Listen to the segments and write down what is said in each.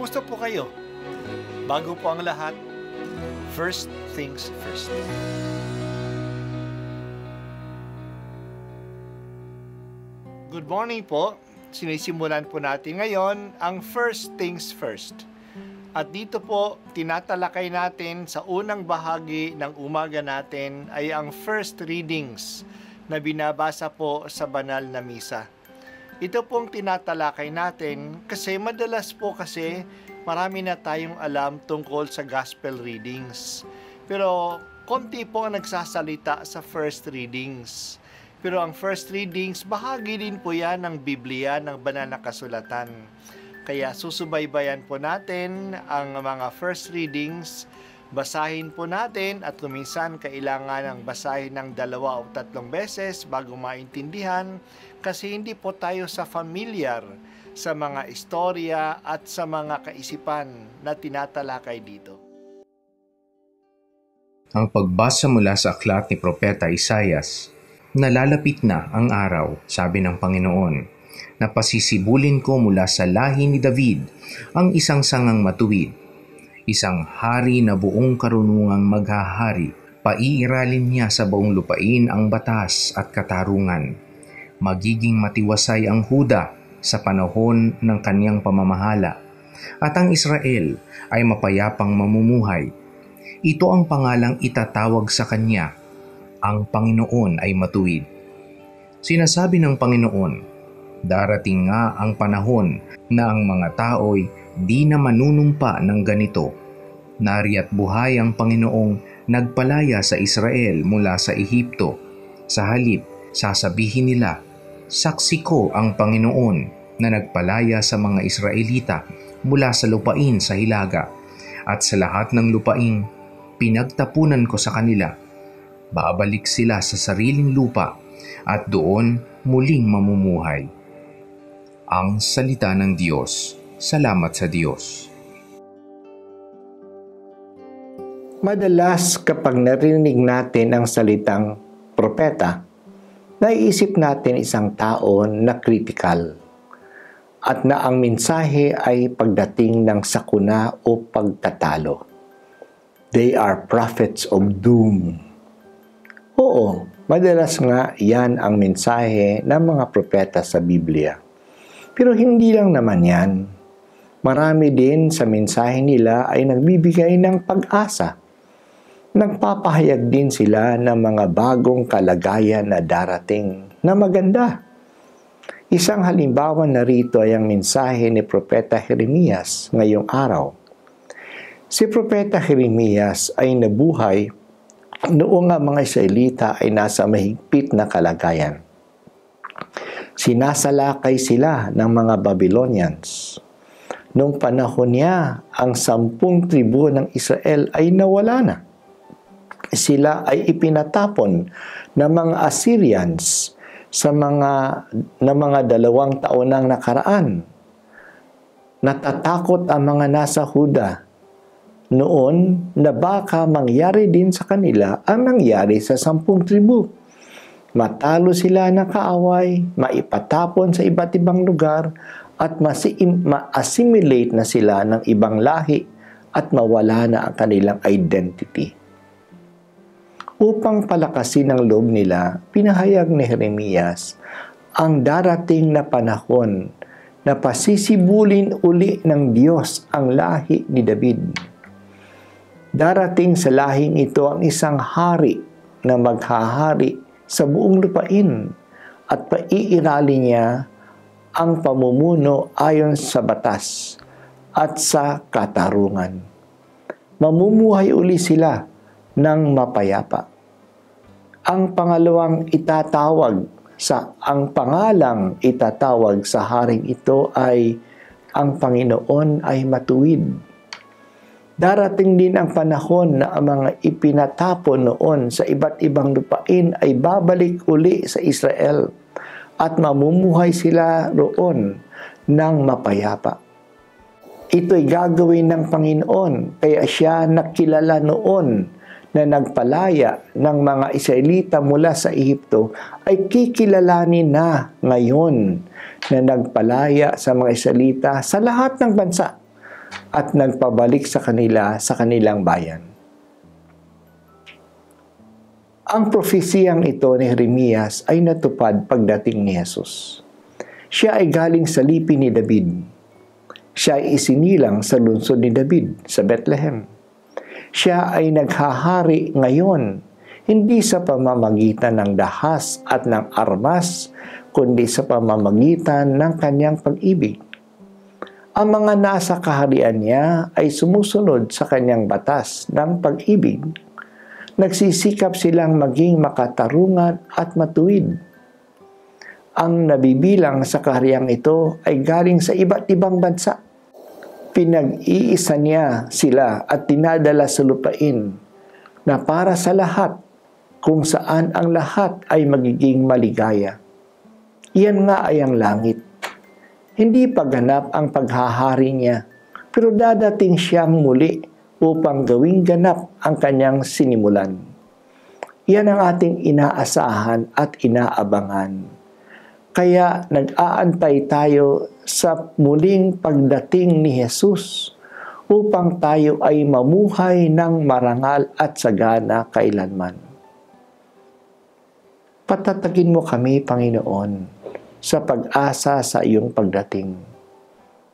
Kumusta po kayo? Bago po ang lahat, first things first. Good morning po. Sinisimulan po natin ngayon ang first things first. At dito po, tinatalakay natin sa unang bahagi ng umaga natin ay ang first readings na binabasa po sa banal na misa. Ito pong tinatalakay natin kasi madalas po marami na tayong alam tungkol sa gospel readings. Pero konti po ang nagsasalita sa first readings. Pero ang first readings, bahagi din po yan ng Biblia, ng banal na kasulatan. Kaya susubaybayan po natin ang mga first readings, basahin po natin at kuminsan kailangan ng basahin ng 2 o 3 beses bago maintindihan kasi hindi po tayo familiar sa mga istorya at sa mga kaisipan na tinatalakay dito. Ang pagbasa mula sa aklat ni Propeta Isaias. Nalalapit na ang araw, sabi ng Panginoon, na pasisibulin ko mula sa lahi ni David ang isang sangang matuwid, isang hari na buong karunungang maghahari. Paiiralin niya sa buong lupain ang batas at katarungan. Magiging matiwasay ang Huda sa panahon ng kaniyang pamamahala, at ang Israel ay mapayapang mamumuhay. Ito ang pangalang itatawag sa kanya, ang Panginoon ay matuwid. Sinasabi ng Panginoon, darating nga ang panahon na ang mga tao'y di na manunumpa ng ganito. Nariya't buhay ang Panginoong nagpalaya sa Israel mula sa Ehipto. Sa halip, sasabihin nila, saksi ko ang Panginoon na nagpalaya sa mga Israelita mula sa lupain sa hilaga, at sa lahat ng lupaing pinagtapunan ko sa kanila. Babalik sila sa sariling lupa at doon muling mamumuhay. Ang salita ng Diyos. Salamat sa Diyos. Madalas kapag narinig natin ang salitang propeta, naiisip natin isang tao na critical at na ang mensahe ay pagdating ng sakuna o pagtatalo. They are prophets of doom. Oo, madalas nga yan ang mensahe ng mga propeta sa Biblia. Pero hindi lang naman yan. Marami din sa mensahe nila ay nagbibigay ng pag-asa. Nagpapahayag din sila ng mga bagong kalagayan na darating na maganda. Isang halimbawa na rito ay ang mensahe ni Propeta Jeremias ngayong araw. Si Propeta Jeremias ay nabuhay noong ang mga Israelita ay nasa mahigpit na kalagayan. Sinasalakay sila ng mga Babylonians. Noong panahon niya, ang 10 tribu ng Israel ay nawala na. Sila ay ipinatapon ng mga Assyrians sa mga 2 taon nang nakaraan. Natatakot ang mga nasa Huda noon na baka mangyari din sa kanila ang nangyari sa 10 tribu. Matalo sila ng kaaway, maipatapon sa iba't ibang lugar, at ma-assimilate na sila ng ibang lahi at mawala na ang kanilang identity. Upang palakasin ang loob nila, pinahayag ni Jeremias ang darating na panahon na pasisibulin uli ng Diyos ang lahi ni David. Darating sa lahing ito ang isang hari na maghahari sa buong lupain at paiirali niya ang pamumuno ayon sa batas at sa katarungan. Mamumuhay uli sila ng mapayapa. Ang pangalang itatawag sa haring ito ay ang Panginoon ay matuwid. Darating din ang panahon na ang mga ipinatapon noon sa iba't ibang lupain ay babalik uli sa Israel at mamumuhay sila roon ng mapayapa. Ito'y gagawin ng Panginoon, kaya siya nakilala noon na nagpalaya ng mga Israelita mula sa Ehipto ay kikilalanin na ngayon na nagpalaya sa mga Israelita sa lahat ng bansa at nagpabalik sa kanila sa kanilang bayan. Ang propesiyang ito ni Jeremias ay natupad pagdating ni Jesus. Siya ay galing sa lipi ni David. Siya ay isinilang sa lungsod ni David sa Bethlehem. Siya ay naghahari ngayon, hindi sa pamamagitan ng dahas at ng armas, kundi sa pamamagitan ng kanyang pag-ibig. Ang mga nasa kaharian niya ay sumusunod sa kanyang batas ng pag-ibig. Nagsisikap silang maging makatarungan at matuwid. Ang nabibilang sa kahariang ito ay galing sa iba't ibang bansa. Pinag-iisa niya sila at tinadala sa lupain na para sa lahat, kung saan ang lahat ay magiging maligaya. Iyan nga ay ang langit. Hindi pa ganap ang paghahari niya, pero dadating siyang muli upang gawing ganap ang kanyang sinimulan. Iyan ang ating inaasahan at inaabangan. Kaya nag-aantay tayo sa muling pagdating ni Jesus upang tayo ay mamuhay ng marangal at sagana kailanman. Patatagin mo kami, Panginoon, sa pag-asa sa iyong pagdating.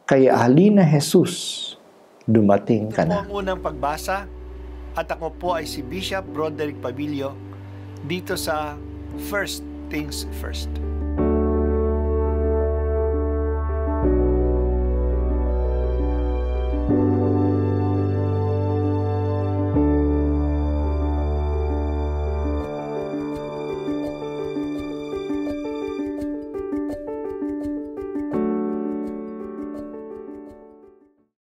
Kaya halina, Jesus, dumating ka na. Ito po ang unang pagbasa at ako po ay si Bishop Broderick Pabilio dito sa First Things First.